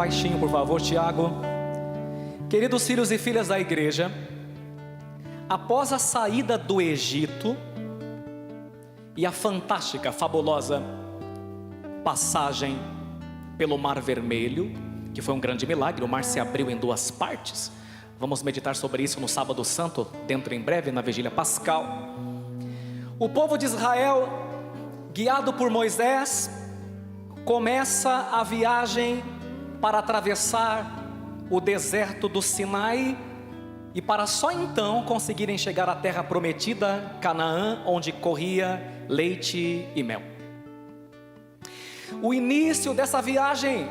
baixinho, por favor, Tiago. Queridos filhos e filhas da igreja, após a saída do Egito e a fantástica, fabulosa passagem pelo Mar Vermelho, que foi um grande milagre, o mar se abriu em duas partes. Vamos meditar sobre isso no Sábado Santo, dentro em breve, na Vigília Pascal. O povo de Israel, guiado por Moisés, começa a viagem para atravessar o deserto do Sinai e para só então conseguirem chegar à terra prometida, Canaã, onde corria leite e mel. O início dessa viagem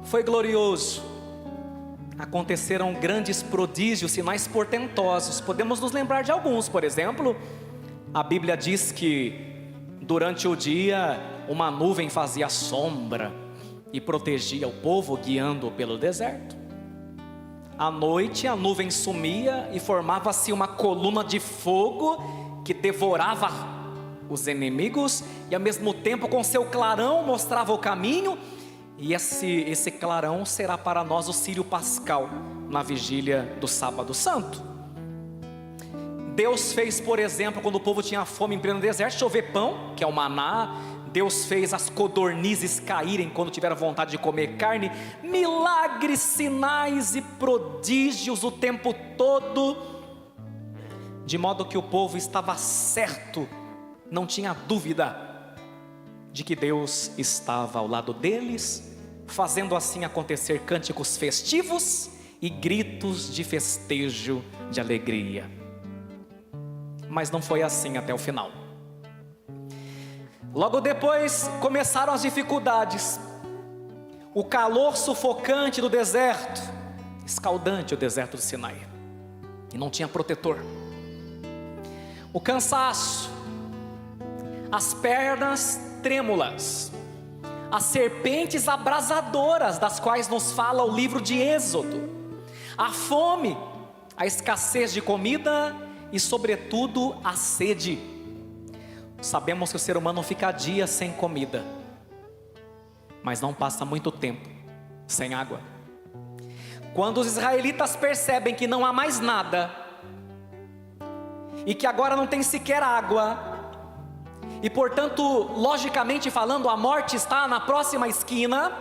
foi glorioso. Aconteceram grandes prodígios, sinais portentosos. Podemos nos lembrar de alguns. Por exemplo, a Bíblia diz que durante o dia uma nuvem fazia sombra e protegia o povo, guiando pelo deserto. À noite a nuvem sumia e formava-se uma coluna de fogo que devorava os inimigos e ao mesmo tempo com seu clarão mostrava o caminho. E esse clarão será para nós o círio pascal na vigília do Sábado Santo. Deus fez, por exemplo, quando o povo tinha fome em pleno deserto, chover pão, que é o maná. Deus fez as codornizes caírem quando tiveram vontade de comer carne. Milagres, sinais e prodígios o tempo todo, de modo que o povo estava certo, não tinha dúvida de que Deus estava ao lado deles, fazendo assim acontecer cânticos festivos e gritos de festejo, de alegria. Mas não foi assim até o final. Logo depois começaram as dificuldades. O calor sufocante do deserto, escaldante o deserto do Sinai, e não tinha protetor. O cansaço, as pernas trêmulas, as serpentes abrasadoras das quais nos fala o livro de Êxodo, a fome, a escassez de comida e sobretudo a sede. Sabemos que o ser humano fica dias sem comida, mas não passa muito tempo sem água. Quando os israelitas percebem que não há mais nada, e que agora não tem sequer água, e portanto, logicamente falando, a morte está na próxima esquina,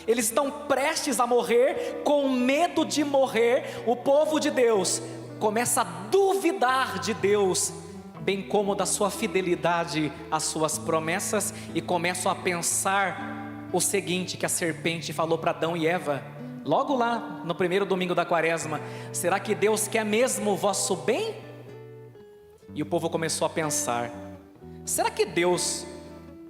eles estão prestes a morrer, com medo de morrer, o povo de Deus começa a duvidar de Deus, bem como da sua fidelidade às suas promessas, e começam a pensar o seguinte, que a serpente falou para Adão e Eva, logo lá no primeiro domingo da quaresma: será que Deus quer mesmo o vosso bem? E o povo começou a pensar: será que Deus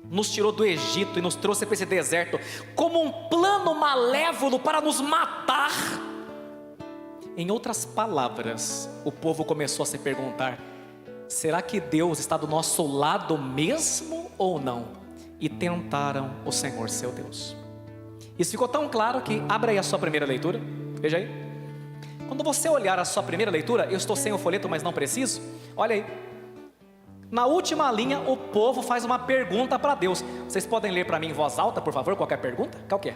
nos tirou do Egito e nos trouxe para esse deserto como um plano malévolo para nos matar? Em outras palavras, o povo começou a se perguntar: será que Deus está do nosso lado mesmo ou não? E tentaram o Senhor seu Deus. Isso ficou tão claro que, abra aí a sua primeira leitura, veja aí. Quando você olhar a sua primeira leitura, eu estou sem o folheto, mas não preciso, olha aí. Na última linha, o povo faz uma pergunta para Deus. Vocês podem ler para mim em voz alta, por favor, qualquer pergunta? Qual que é?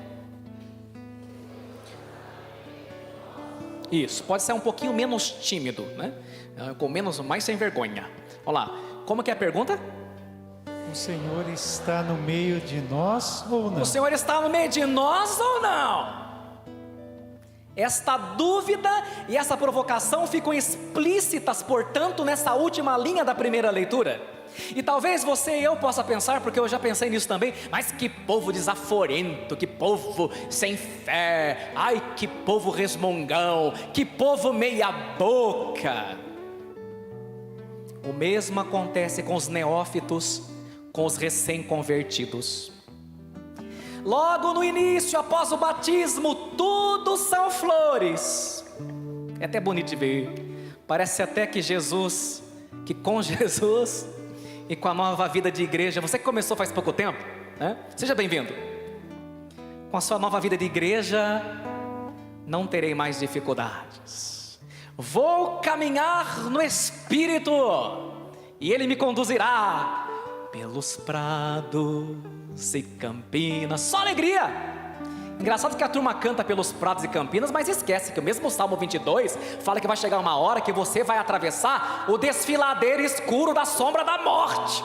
Isso, pode ser um pouquinho menos tímido, né? Com menos, mais sem vergonha. Olha lá, como que é a pergunta? O Senhor está no meio de nós ou não? O Senhor está no meio de nós ou não? Esta dúvida e essa provocação ficam explícitas, portanto, nessa última linha da primeira leitura. E talvez você e eu possa pensar, porque eu já pensei nisso também: mas que povo desaforento, que povo sem fé, ai que povo resmungão, que povo meia boca. O mesmo acontece com os neófitos, com os recém-convertidos. Logo no início, após o batismo, tudo são flores. É até bonito de ver. Parece até que Jesus, que com Jesus e com a nova vida de igreja, você que começou faz pouco tempo, né? Seja bem-vindo. Com a sua nova vida de igreja, não terei mais dificuldades. Vou caminhar no Espírito, e Ele me conduzirá pelos prados e campinas, só alegria. Engraçado que a turma canta pelos prados e campinas, mas esquece que o mesmo Salmo 22 fala que vai chegar uma hora que você vai atravessar o desfiladeiro escuro da sombra da morte.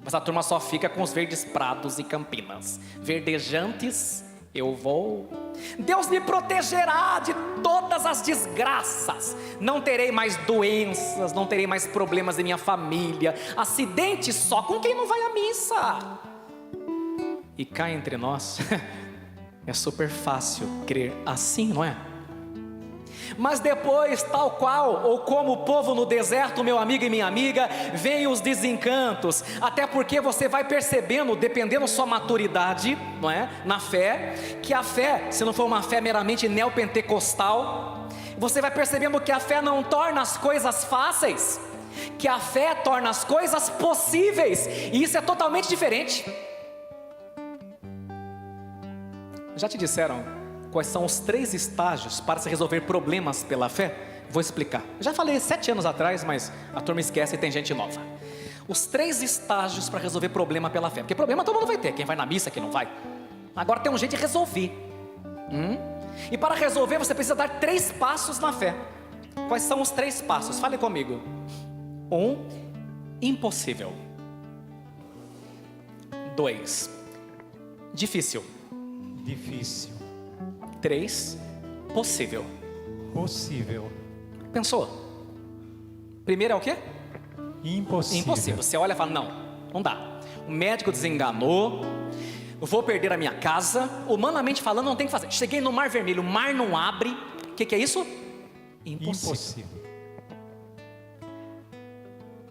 Mas a turma só fica com os verdes prados e campinas. Verdejantes eu vou. Deus me protegerá de todas as desgraças. Não terei mais doenças, não terei mais problemas em minha família. Acidentes só com quem não vai à missa. E cá entre nós, é super fácil crer assim, não é? Mas depois, tal qual, ou como o povo no deserto, meu amigo e minha amiga, vem os desencantos, até porque você vai percebendo, dependendo sua maturidade, não é? Na fé, que a fé, se não for uma fé meramente neopentecostal, você vai percebendo que a fé não torna as coisas fáceis, que a fé torna as coisas possíveis, e isso é totalmente diferente. Já te disseram quais são os 3 estágios para se resolver problemas pela fé? Vou explicar. Já falei 7 anos atrás, mas a turma esquece e tem gente nova. Os 3 estágios para resolver problema pela fé. Porque problema todo mundo vai ter, quem vai na missa, quem não vai. Agora tem um jeito de resolver. E para resolver você precisa dar 3 passos na fé. Quais são os 3 passos? Fale comigo. 1, impossível. 2, difícil. 3, possível. Pensou? Primeiro é o quê? Impossível. Você olha e fala, não dá. O médico desenganou, eu vou perder a minha casa. Humanamente falando, não tem o que fazer. Cheguei no Mar Vermelho, o mar não abre. O que é isso? Impossível.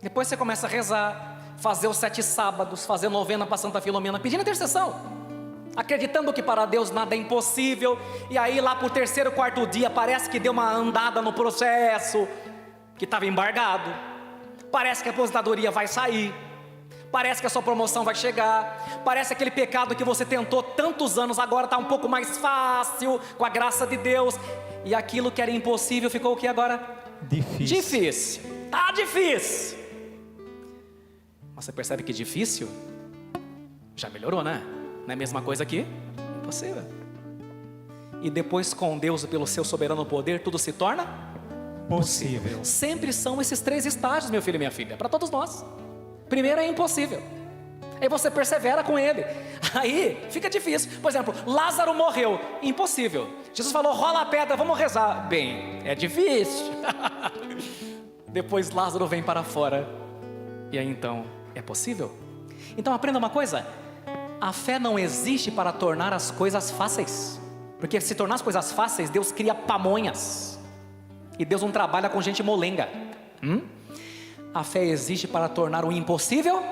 Depois você começa a rezar, fazer os 7 sábados, fazer novena para Santa Filomena, pedindo intercessão, acreditando que para Deus nada é impossível. E aí lá para o 3º, 4º dia parece que deu uma andada no processo, que estava embargado. Parece que a aposentadoria vai sair, parece que a sua promoção vai chegar, parece aquele pecado que você tentou tantos anos agora está um pouco mais fácil, com a graça de Deus. E aquilo que era impossível ficou o que agora? Difícil. Tá difícil. Mas você percebe que difícil já melhorou, né? Não é a mesma coisa aqui? Impossível. E depois com Deus, pelo seu soberano poder, tudo se torna possível. Sempre são esses 3 estágios, meu filho e minha filha, para todos nós. Primeiro é impossível, aí você persevera com ele, aí fica difícil. Por exemplo, Lázaro morreu, impossível. Jesus falou, rola a pedra, vamos rezar. Bem, é difícil. Depois Lázaro vem para fora, e aí então, é possível? Então aprenda uma coisa: a fé não existe para tornar as coisas fáceis, porque se tornar as coisas fáceis, Deus cria pamonhas, e Deus não trabalha com gente molenga. A fé existe para tornar o impossível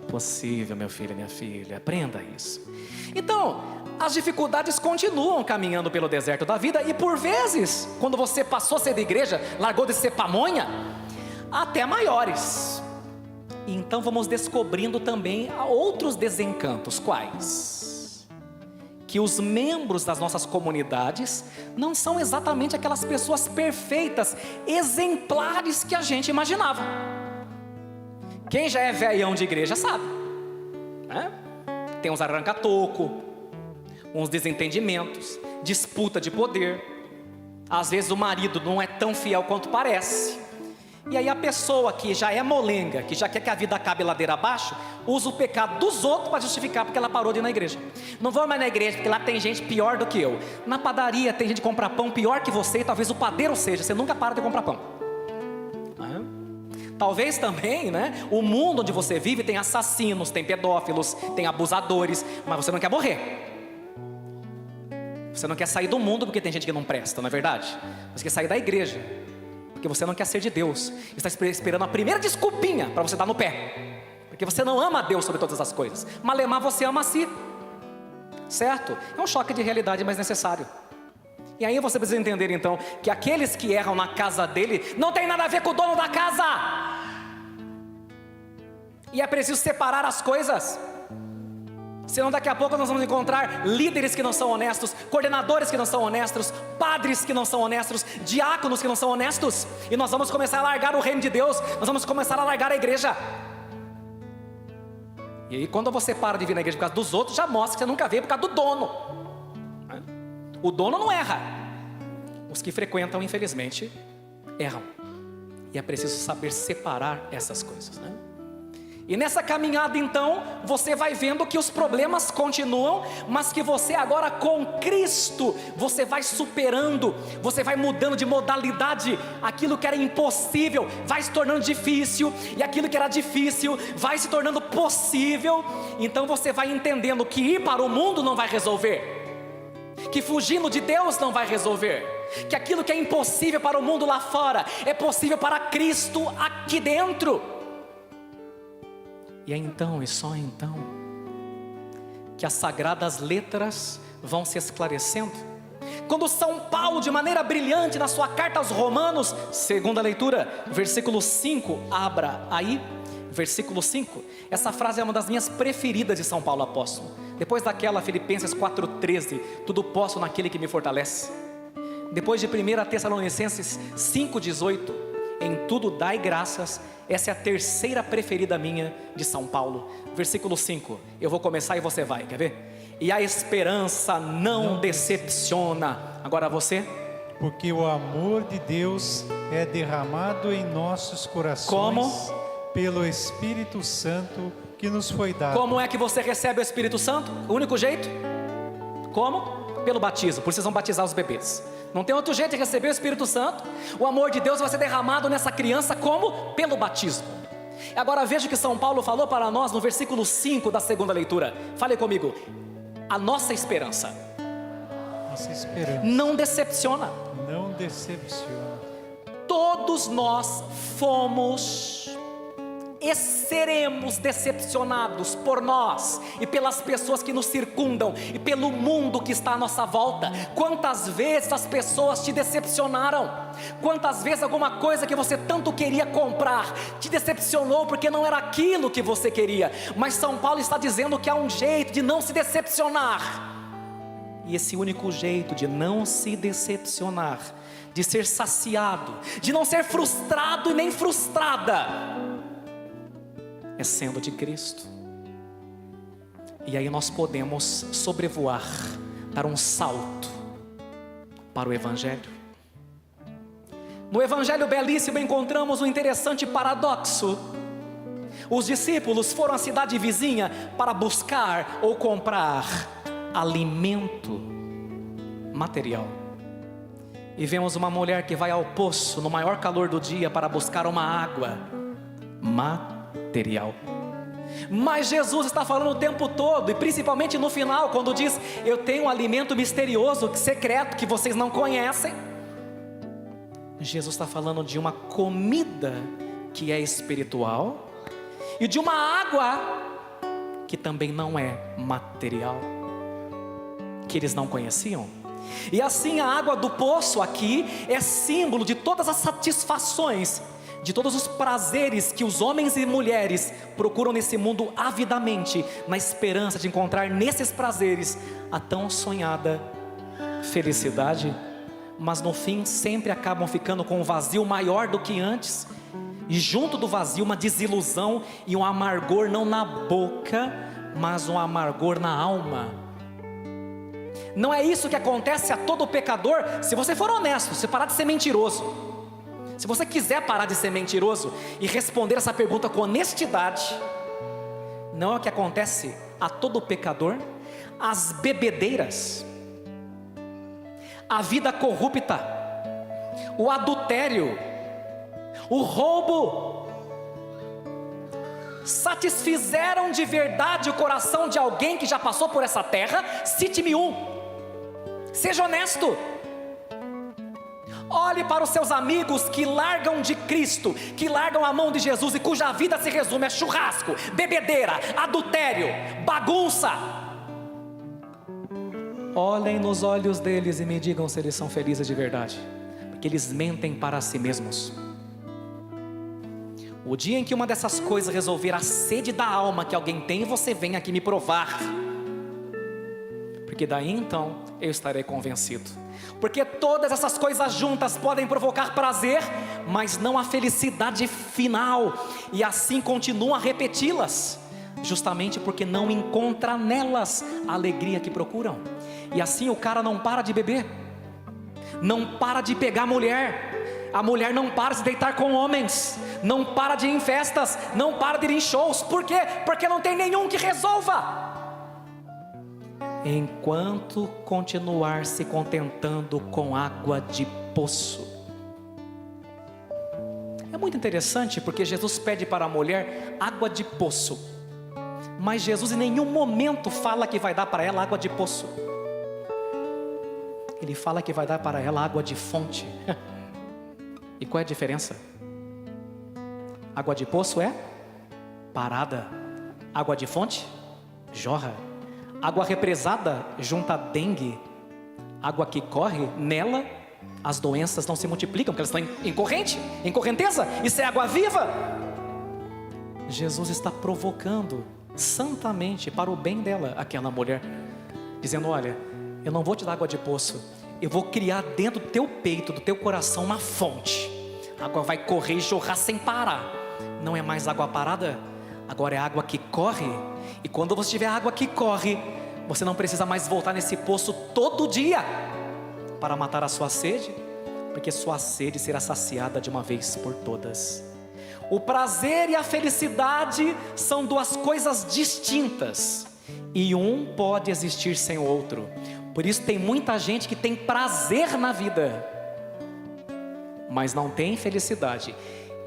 possível, meu filho e minha filha, aprenda isso. Então, as dificuldades continuam caminhando pelo deserto da vida, e por vezes, quando você passou a ser da igreja, largou de ser pamonha, até maiores. Então vamos descobrindo também outros desencantos. Quais? Que os membros das nossas comunidades não são exatamente aquelas pessoas perfeitas, exemplares que a gente imaginava. Quem já é velhão de igreja sabe, né? Tem uns arranca-toco, uns desentendimentos, disputa de poder. Às vezes o marido não é tão fiel quanto parece. E aí a pessoa que já é molenga, que já quer que a vida acabe ladeira abaixo, usa o pecado dos outros para justificar porque ela parou de ir na igreja. Não vou mais na igreja porque lá tem gente pior do que eu. Na padaria tem gente que compra pão pior que você, e talvez o padeiro seja, você nunca para de comprar pão. Talvez também, né, o mundo onde você vive tem assassinos, tem pedófilos, tem abusadores, mas você não quer morrer. Você não quer sair do mundo porque tem gente que não presta, não é verdade? Você quer sair da igreja porque você não quer ser de Deus. Está esperando a primeira desculpinha para você dar no pé, porque você não ama a Deus sobre todas as coisas. Malemar, você ama a si, certo? É um choque de realidade, mas necessário. E aí você precisa entender então que aqueles que erram na casa dele não tem nada a ver com o dono da casa. E é preciso separar as coisas, senão daqui a pouco nós vamos encontrar líderes que não são honestos, coordenadores que não são honestos, padres que não são honestos, diáconos que não são honestos, e nós vamos começar a largar o reino de Deus, nós vamos começar a largar a igreja. E aí quando você para de vir na igreja por causa dos outros, já mostra que você nunca veio por causa do dono. O dono não erra. Os que frequentam, infelizmente, erram. E é preciso saber separar essas coisas, né? E nessa caminhada então, você vai vendo que os problemas continuam, mas que você agora com Cristo, você vai superando, você vai mudando de modalidade. Aquilo que era impossível vai se tornando difícil, e aquilo que era difícil vai se tornando possível. Então você vai entendendo que ir para o mundo não vai resolver, que fugindo de Deus não vai resolver, que aquilo que é impossível para o mundo lá fora é possível para Cristo aqui dentro. E é então, e só então, que as sagradas letras vão se esclarecendo. Quando São Paulo, de maneira brilhante, na sua carta aos Romanos, segunda leitura, versículo 5, abra aí, versículo 5. Essa frase é uma das minhas preferidas de São Paulo apóstolo. Depois daquela, Filipenses 4,13, tudo posso naquele que me fortalece. Depois de 1 Tessalonicenses 5,18, em tudo dai graças. Essa é a terceira preferida minha de São Paulo. Versículo 5, eu vou começar e você vai, quer ver? E a esperança não decepciona. Agora você. Porque o amor de Deus é derramado em nossos corações. Como? Pelo Espírito Santo que nos foi dado. Como é que você recebe o Espírito Santo? O único jeito? Como? Pelo batismo. Por isso vocês vão batizar os bebês. Não tem outro jeito de receber o Espírito Santo. O amor de Deus vai ser derramado nessa criança como? Pelo batismo. Agora veja o que São Paulo falou para nós no versículo 5 da segunda leitura. Fale comigo. A nossa esperança. Nossa esperança. Não decepciona. Não decepciona. Todos nós fomos e seremos decepcionados por nós e pelas pessoas que nos circundam e pelo mundo que está à nossa volta. Quantas vezes as pessoas te decepcionaram? Quantas vezes alguma coisa que você tanto queria comprar te decepcionou porque não era aquilo que você queria? Mas São Paulo está dizendo que há um jeito de não se decepcionar, e esse único jeito de não se decepcionar, de ser saciado, de não ser frustrado e nem frustrada, é sendo de Cristo. E aí nós podemos sobrevoar, dar um salto para o Evangelho. No Evangelho belíssimo encontramos um interessante paradoxo. Os discípulos foram à cidade vizinha para buscar ou comprar alimento material. E vemos uma mulher que vai ao poço no maior calor do dia para buscar uma água material. Mas Jesus está falando o tempo todo, e principalmente no final, quando diz: eu tenho um alimento misterioso, secreto, que vocês não conhecem. Jesus está falando de uma comida que é espiritual, e de uma água que também não é material, que eles não conheciam. E assim a água do poço aqui é símbolo de todas as satisfações, de todos os prazeres que os homens e mulheres procuram nesse mundo avidamente, na esperança de encontrar nesses prazeres a tão sonhada felicidade. Mas no fim sempre acabam ficando com um vazio maior do que antes, e junto do vazio uma desilusão e um amargor, não na boca, mas um amargor na alma. Não é isso que acontece a todo pecador? Se você for honesto, se parar de ser mentiroso, se você quiser parar de ser mentiroso e responder essa pergunta com honestidade, não é o que acontece a todo pecador? As bebedeiras, a vida corrupta, o adultério, o roubo, satisfizeram de verdade o coração de alguém que já passou por essa terra? Cite-me um. Seja honesto. Olhe para os seus amigos que largam de Cristo, que largam a mão de Jesus e cuja vida se resume a churrasco, bebedeira, adultério, bagunça. Olhem nos olhos deles e me digam se eles são felizes de verdade, porque eles mentem para si mesmos. O dia em que uma dessas coisas resolver a sede da alma que alguém tem, você vem aqui me provar, porque daí então eu estarei convencido. Porque todas essas coisas juntas podem provocar prazer, mas não a felicidade final, e assim continuam a repeti-las. justamente porque não encontra nelas a alegria que procuram. E assim o cara não para de beber, não para de pegar mulher, a mulher não para de se deitar com homens, não para de ir em festas, não para de ir em shows. Por quê? Porque não tem nenhum que resolva. Enquanto continuar se contentando com água de poço. É muito interessante porque Jesus pede para a mulher água de poço, mas Jesus em nenhum momento fala que vai dar para ela água de poço. Ele fala que vai dar para ela água de fonte. E qual é a diferença? Água de poço é parada, água de fonte jorra. Água represada junta dengue, água que corre, nela as doenças não se multiplicam, porque elas estão em correnteza. Isso é água viva. Jesus está provocando santamente para o bem dela, aquela mulher, dizendo: olha, eu não vou te dar água de poço, eu vou criar dentro do teu peito, do teu coração, uma fonte. A água vai correr e jorrar sem parar. Não é mais água parada, agora é água que corre. E quando você tiver água que corre, você não precisa mais voltar nesse poço todo dia para matar a sua sede, porque sua sede será saciada de uma vez por todas. O prazer e a felicidade são duas coisas distintas, e um pode existir sem o outro. Por isso tem muita gente que tem prazer na vida, mas não tem felicidade.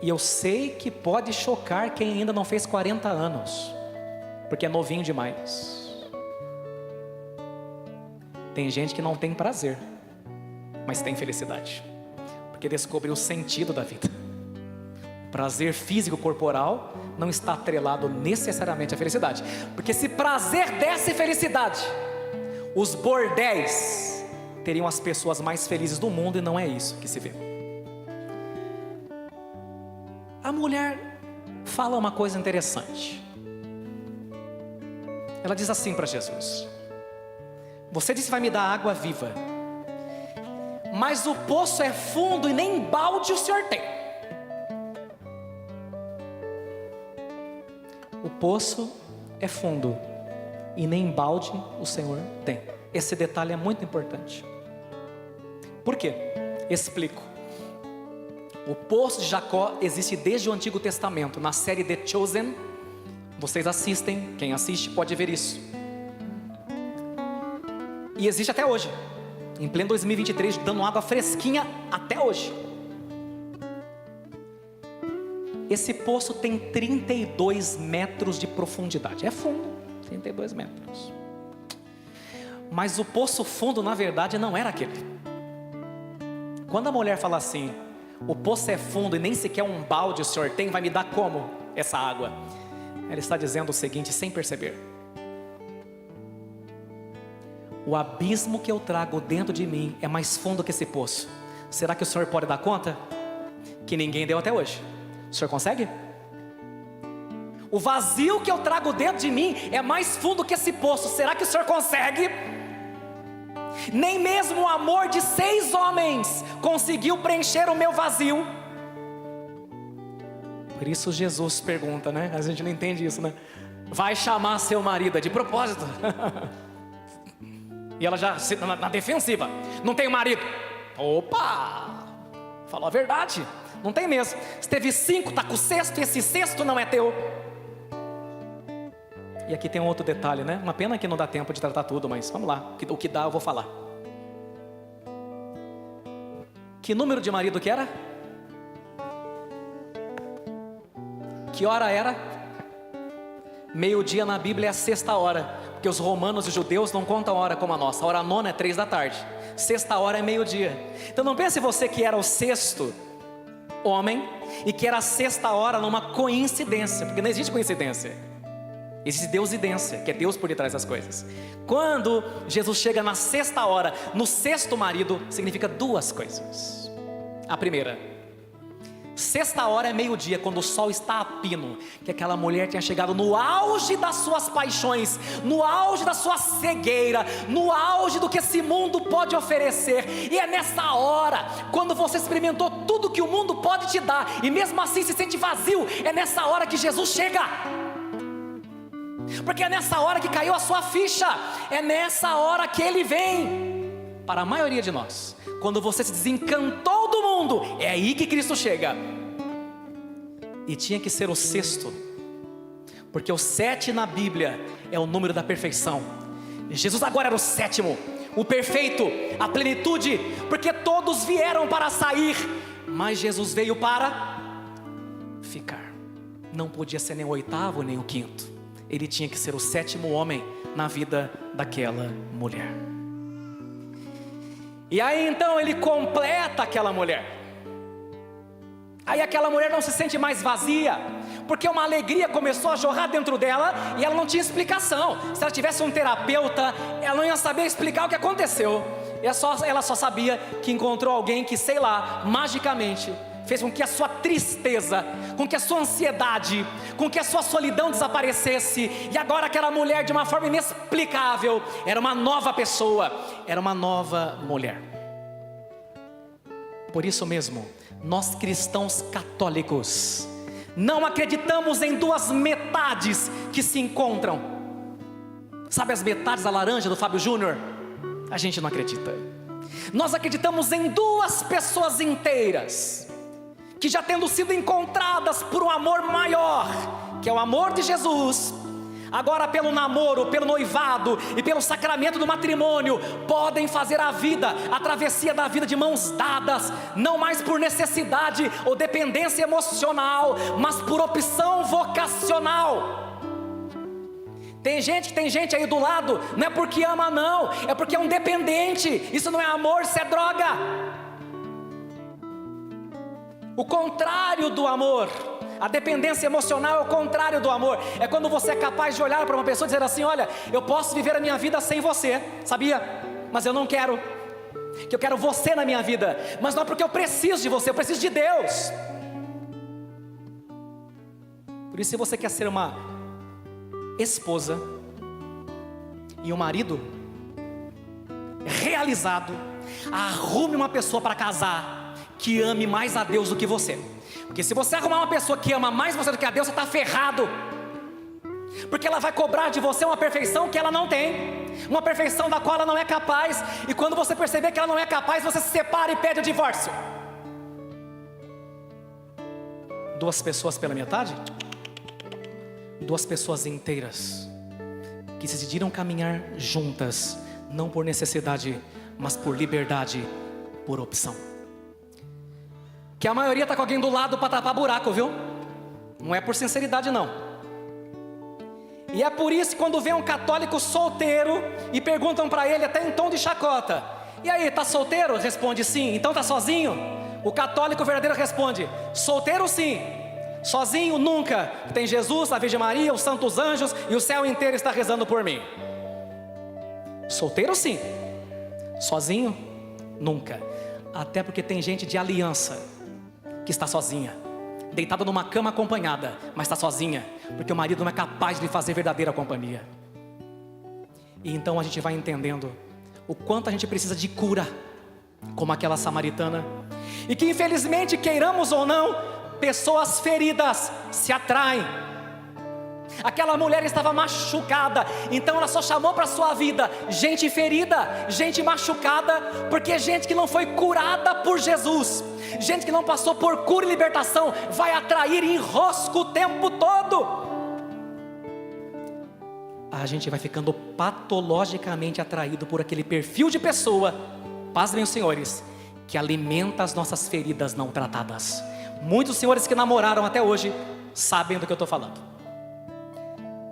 E eu sei que pode chocar quem ainda não fez 40 anos, porque é novinho demais. Tem gente que não tem prazer, mas tem felicidade, porque descobriu o sentido da vida. O prazer físico corporal não está atrelado necessariamente à felicidade, porque se prazer desse felicidade, os bordéis teriam as pessoas mais felizes do mundo, e não é isso que se vê. A mulher fala uma coisa interessante. Ela diz assim para Jesus: você disse que vai me dar água viva, mas o poço é fundo e nem balde o Senhor tem. O poço é fundo e nem balde o Senhor tem. Esse detalhe é muito importante. Por quê? Explico. O poço de Jacó existe desde o Antigo Testamento. Na série The Chosen, vocês assistem, quem assiste pode ver isso. E existe até hoje, em pleno 2023, dando água fresquinha até hoje. Esse poço tem 32 metros de profundidade. É fundo, 32 metros. Mas o poço fundo, na verdade, não era aquele. Quando a mulher fala assim: o poço é fundo e nem sequer um balde o Senhor tem, vai me dar como essa água? Ela está dizendo o seguinte, sem perceber: o abismo que eu trago dentro de mim é mais fundo que esse poço. Será que o Senhor pode dar conta? Que ninguém deu até hoje. O Senhor consegue? O vazio que eu trago dentro de mim é mais fundo que esse poço. Será que o Senhor consegue? Nem mesmo o amor de 6 homens conseguiu preencher o meu vazio. Por isso Jesus pergunta, né? A gente não entende isso, né? Vai chamar seu marido, de propósito. E ela já na defensiva: não tem marido. Opa! Falou a verdade. Não tem mesmo. Se teve 5, está com o 6º, e esse 6º não é teu. E aqui tem um outro detalhe, né? Uma pena que não dá tempo de tratar tudo, mas vamos lá. O que dá eu vou falar. Que número de marido que era? Que hora era? Meio-dia na Bíblia é a 6ª hora, porque os romanos e os judeus não contam a hora como a nossa. A hora nona é 3 da tarde. 6ª hora é meio-dia. Então não pense você que era o 6º homem e que era a 6ª hora numa coincidência, porque não existe coincidência. Existe deusidência, que é Deus por detrás das coisas. Quando Jesus chega na 6ª hora, no 6º marido, significa 2 coisas. A primeira: 6ª hora é meio-dia, quando o sol está a pino, que aquela mulher tinha chegado no auge das suas paixões, no auge da sua cegueira, no auge do que esse mundo pode oferecer. E é nessa hora, quando você experimentou tudo que o mundo pode te dar, e mesmo assim se sente vazio, é nessa hora que Jesus chega. Porque é nessa hora que caiu a sua ficha, é nessa hora que Ele vem. Para a maioria de nós, quando você se desencantou do mundo, é aí que Cristo chega. E tinha que ser o sexto, porque o 7 na Bíblia é o número da perfeição. Jesus agora era o sétimo, o perfeito, a plenitude, porque todos vieram para sair, mas Jesus veio para ficar. Não podia ser nem o oitavo nem o quinto, ele tinha que ser o sétimo homem na vida daquela mulher. E aí então ele completa aquela mulher. Aí aquela mulher não se sente mais vazia, porque uma alegria começou a jorrar dentro dela, e ela não tinha explicação. Se ela tivesse um terapeuta, ela não ia saber explicar o que aconteceu. Ela só sabia que encontrou alguém que, sei lá, magicamente fez com que a sua tristeza, com que a sua ansiedade, com que a sua solidão desaparecesse. E agora aquela mulher, de uma forma inexplicável, era uma nova pessoa, era uma nova mulher. Por isso mesmo, nós cristãos católicos não acreditamos em duas metades que se encontram. Sabe as metades da laranja do Fábio Júnior? A gente não acredita. Nós acreditamos em duas pessoas inteiras, que já tendo sido encontradas por um amor maior, que é o amor de Jesus, agora pelo namoro, pelo noivado e pelo sacramento do matrimônio, podem fazer a vida, a travessia da vida de mãos dadas, não mais por necessidade ou dependência emocional, mas por opção vocacional. Tem gente aí do lado, não é porque ama não, é porque é um dependente. Isso não é amor, isso é droga. O contrário do amor, a dependência emocional é o contrário do amor. É quando você é capaz de olhar para uma pessoa e dizer assim: olha, eu posso viver a minha vida sem você, sabia? Mas eu não quero, que eu quero você na minha vida. Mas não é porque eu preciso de você, eu preciso de Deus. Por isso, se você quer ser uma esposa e um marido realizado, arrume uma pessoa para casar que ame mais a Deus do que você. Porque se você arrumar uma pessoa que ama mais você do que a Deus, você está ferrado. Porque ela vai cobrar de você uma perfeição que ela não tem, uma perfeição da qual ela não é capaz. E quando você perceber que ela não é capaz, você se separa e pede o divórcio. Duas pessoas pela metade? Duas pessoas inteiras, que decidiram caminhar juntas, não por necessidade, mas por liberdade, por opção. Que a maioria está com alguém do lado para tapar buraco, viu? Não é por sinceridade não. E é por isso que quando vem um católico solteiro e perguntam para ele, até em tom de chacota: e aí, tá solteiro? Responde sim. Então tá sozinho? O católico verdadeiro responde: solteiro sim, sozinho nunca. Tem Jesus, a Virgem Maria, os santos anjos e o céu inteiro está rezando por mim. Solteiro sim, sozinho nunca. Até porque tem gente de aliança que está sozinha, deitada numa cama acompanhada, mas está sozinha, porque o marido não é capaz de lhe fazer verdadeira companhia. E então a gente vai entendendo o quanto a gente precisa de cura, como aquela samaritana, e que infelizmente, queiramos ou não, pessoas feridas se atraem. Aquela mulher estava machucada, então ela só chamou para a sua vida gente ferida, gente machucada, porque gente que não foi curada por Jesus, gente que não passou por cura e libertação, vai atrair enrosco o tempo todo. A gente vai ficando patologicamente atraído por aquele perfil de pessoa, pasmem os senhores, que alimenta as nossas feridas não tratadas. Muitos senhores que namoraram até hoje sabem do que eu estou falando.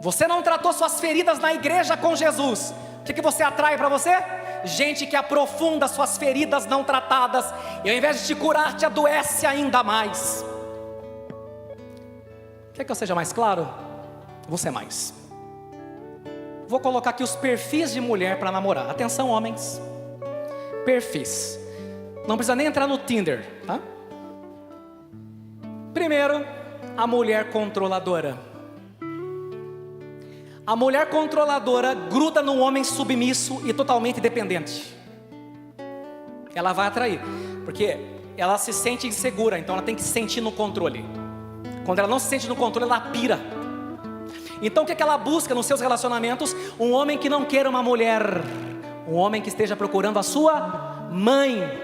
Você não tratou suas feridas na igreja com Jesus, o que você atrai para você? Gente que aprofunda suas feridas não tratadas, e ao invés de te curar, te adoece ainda mais. Quer que eu seja mais claro? Vou ser mais. Vou colocar aqui os perfis de mulher para namorar. Atenção, homens. Perfis. Não precisa nem entrar no Tinder, tá? Primeiro, a mulher controladora. A mulher controladora gruda num homem submisso e totalmente dependente. Ela vai atrair, porque ela se sente insegura, então ela tem que se sentir no controle. Quando ela não se sente no controle, ela pira. Então o que ela busca nos seus relacionamentos? Um homem que não queira uma mulher, um homem que esteja procurando a sua mãe.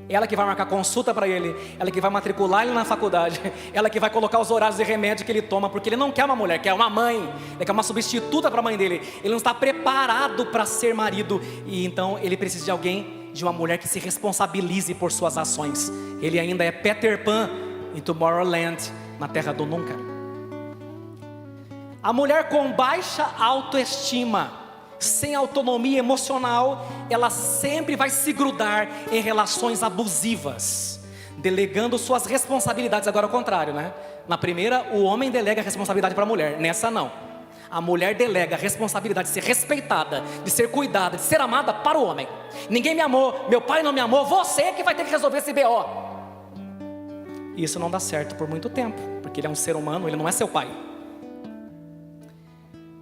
Ela que vai marcar consulta para ele, ela que vai matricular ele na faculdade, ela que vai colocar os horários de remédio que ele toma, porque ele não quer uma mulher, quer uma mãe, ele quer uma substituta para a mãe dele. Ele não está preparado para ser marido, e então ele precisa de alguém, de uma mulher que se responsabilize por suas ações. Ele ainda é Peter Pan em Tomorrowland, na terra do nunca. A mulher com baixa autoestima, sem autonomia emocional, ela sempre vai se grudar em relações abusivas, delegando suas responsabilidades. Agora ao contrário, né? Na primeira, o homem delega a responsabilidade para a mulher, nessa não. A mulher delega a responsabilidade de ser respeitada, de ser cuidada, de ser amada para o homem. Ninguém me amou, meu pai não me amou, você que vai ter que resolver esse BO. Isso não dá certo por muito tempo, porque ele é um ser humano, ele não é seu pai.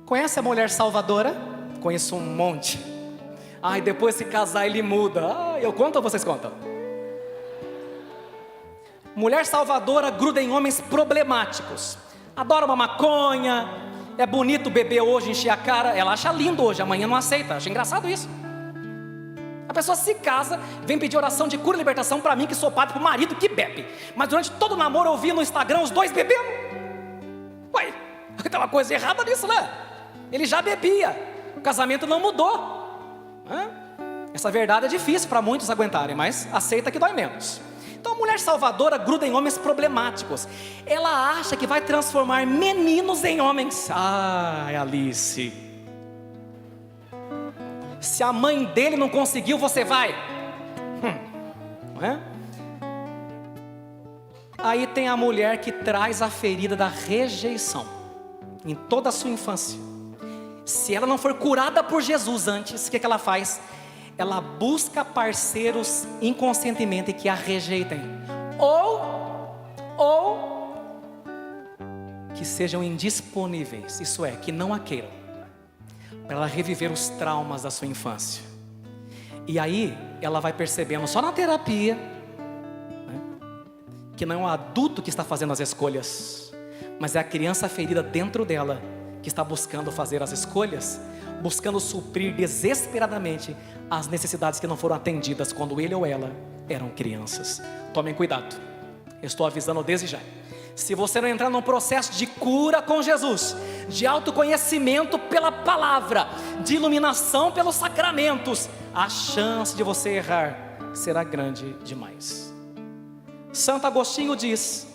Conhece a mulher salvadora? Conheço um monte. Ai, depois se casar ele muda. Eu conto ou vocês contam? Mulher salvadora gruda em homens problemáticos. Adora uma maconha. É bonito beber hoje, encher a cara. Ela acha lindo hoje, amanhã não aceita. Acha engraçado isso. A pessoa se casa, vem pedir oração de cura e libertação para mim, que sou padre, pro marido que bebe. Mas durante todo o namoro eu vi no Instagram os dois bebendo. Ué, tem uma coisa errada nisso, né? Ele já bebia. O casamento não mudou. Essa verdade é difícil para muitos aguentarem, mas aceita que dói menos. Então a mulher salvadora gruda em homens problemáticos. Ela acha que vai transformar meninos em homens. Ai, Alice, se a mãe dele não conseguiu, você vai. Não é? Aí tem a mulher que traz a ferida da rejeição em toda a sua infância. Se ela não for curada por Jesus antes, o que ela faz? Ela busca parceiros inconscientemente que a rejeitem, ou que sejam indisponíveis, isso é, que não a queiram, para ela reviver os traumas da sua infância. E aí ela vai percebendo só na terapia, né, que não é um adulto que está fazendo as escolhas, mas é a criança ferida dentro dela que está buscando fazer as escolhas, buscando suprir desesperadamente as necessidades que não foram atendidas quando ele ou ela eram crianças. Tomem cuidado, eu estou avisando desde já. Se você não entrar num processo de cura com Jesus, de autoconhecimento pela palavra, de iluminação pelos sacramentos, a chance de você errar será grande demais. Santo Agostinho diz: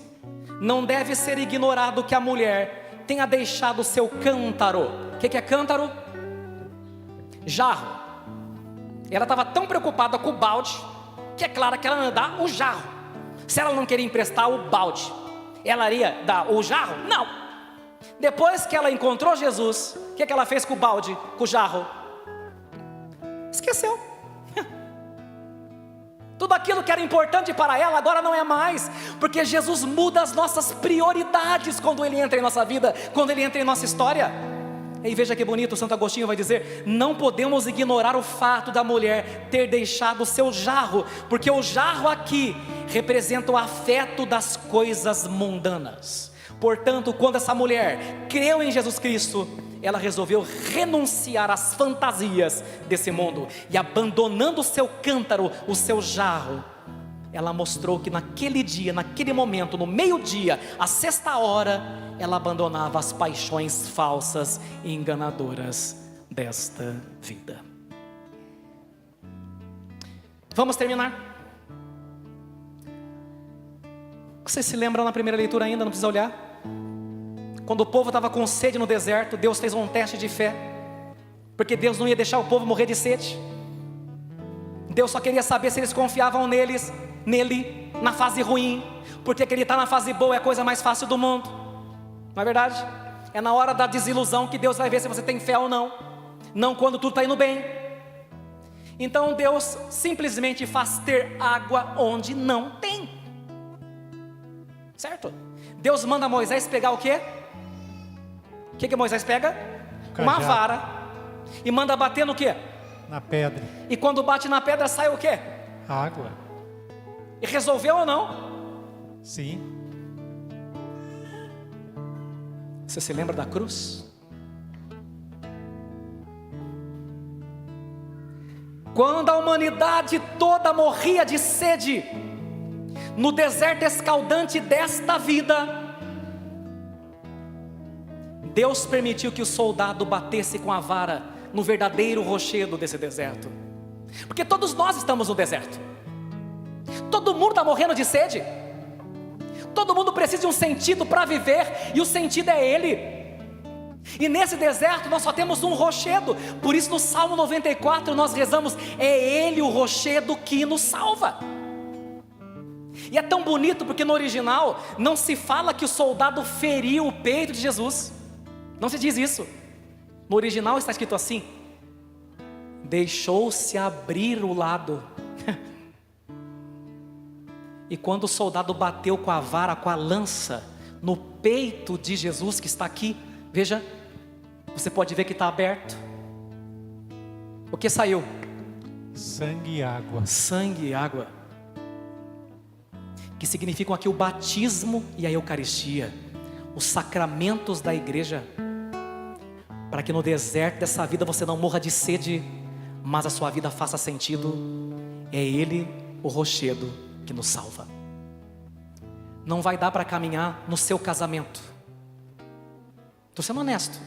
não deve ser ignorado que a mulher tenha deixado o seu cântaro. O que é cântaro? Jarro. Ela estava tão preocupada com o balde, que é claro que ela ia dar o jarro. Se ela não queria emprestar o balde, ela iria dar o jarro? Não. Depois que ela encontrou Jesus, o que ela fez com o balde, com o jarro? Esqueceu. Tudo aquilo que era importante para ela agora não é mais, porque Jesus muda as nossas prioridades quando Ele entra em nossa vida, quando Ele entra em nossa história. E veja que bonito, o Santo Agostinho vai dizer: não podemos ignorar o fato da mulher ter deixado o seu jarro, porque o jarro aqui representa o afeto das coisas mundanas. Portanto, quando essa mulher creu em Jesus Cristo, ela resolveu renunciar às fantasias desse mundo, e abandonando o seu cântaro, o seu jarro, ela mostrou que naquele dia, naquele momento, no meio-dia, à sexta hora, ela abandonava as paixões falsas e enganadoras desta vida. Vamos terminar. Vocês se lembram na primeira leitura ainda, não precisa olhar? Quando o povo estava com sede no deserto, Deus fez um teste de fé, porque Deus não ia deixar o povo morrer de sede. Deus só queria saber se eles confiavam nele na fase ruim, porque acreditar na fase boa é a coisa mais fácil do mundo, não é verdade? É na hora da desilusão que Deus vai ver se você tem fé ou não, não quando tudo está indo bem. Então Deus simplesmente faz ter água onde não tem, certo? Deus manda Moisés pegar o quê? O que Moisés pega? Uma vara. E manda bater no quê? Na pedra. E quando bate na pedra sai o quê? Água. E resolveu ou não? Sim. Você se lembra da cruz? Quando a humanidade toda morria de sede, no deserto escaldante desta vida, Deus permitiu que o soldado batesse com a vara no verdadeiro rochedo desse deserto. Porque todos nós estamos no deserto. Todo mundo está morrendo de sede. Todo mundo precisa de um sentido para viver, e o sentido é Ele. E nesse deserto nós só temos um rochedo. Por isso no Salmo 94 nós rezamos: é Ele o rochedo que nos salva. E é tão bonito porque no original não se fala que o soldado feriu o peito de Jesus. Não se diz isso. No original está escrito assim: deixou-se abrir o lado. E quando o soldado bateu com a vara, com a lança, no peito de Jesus que está aqui, veja, você pode ver que está aberto. O que saiu? Sangue e água. Sangue e água. Que significam aqui o batismo e a Eucaristia, os sacramentos da igreja, para que no deserto dessa vida você não morra de sede, mas a sua vida faça sentido. É Ele o rochedo que nos salva. Não vai dar para caminhar no seu casamento. Estou sendo honesto.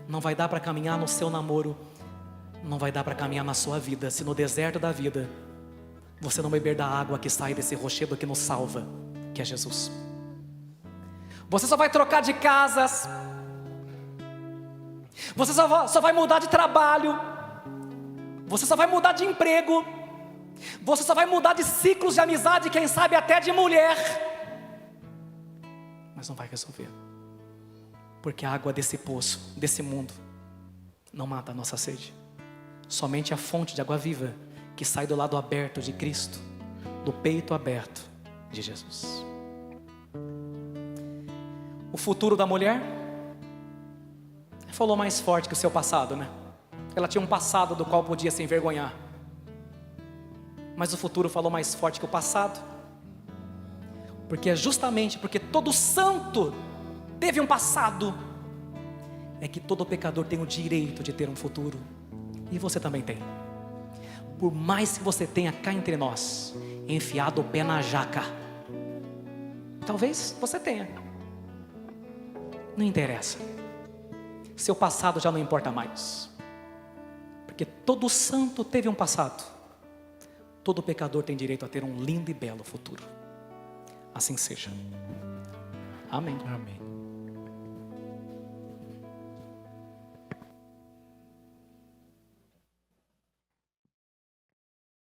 Não vai dar para caminhar no seu namoro. Não vai dar para caminhar na sua vida, se no deserto da vida você não beber da água que sai desse rochedo que nos salva, que é Jesus. Você só vai trocar de casas. Você só vai mudar de trabalho. Você só vai mudar de emprego. Você só vai mudar de ciclos de amizade, quem sabe até de mulher, mas não vai resolver, porque a água desse poço, desse mundo, não mata a nossa sede. Somente a fonte de água viva, que sai do lado aberto de Cristo, do peito aberto de Jesus. O futuro da mulher falou mais forte que o seu passado, né? Ela tinha um passado do qual podia se envergonhar, mas o futuro falou mais forte que o passado, porque é justamente porque todo santo teve um passado, é que todo pecador tem o direito de ter um futuro, e você também tem. Por mais que você tenha cá entre nós enfiado o pé na jaca, talvez você tenha, não interessa, seu passado já não importa mais, porque todo santo teve um passado. Todo pecador tem direito a ter um lindo e belo futuro. Assim seja. Amém. Amém.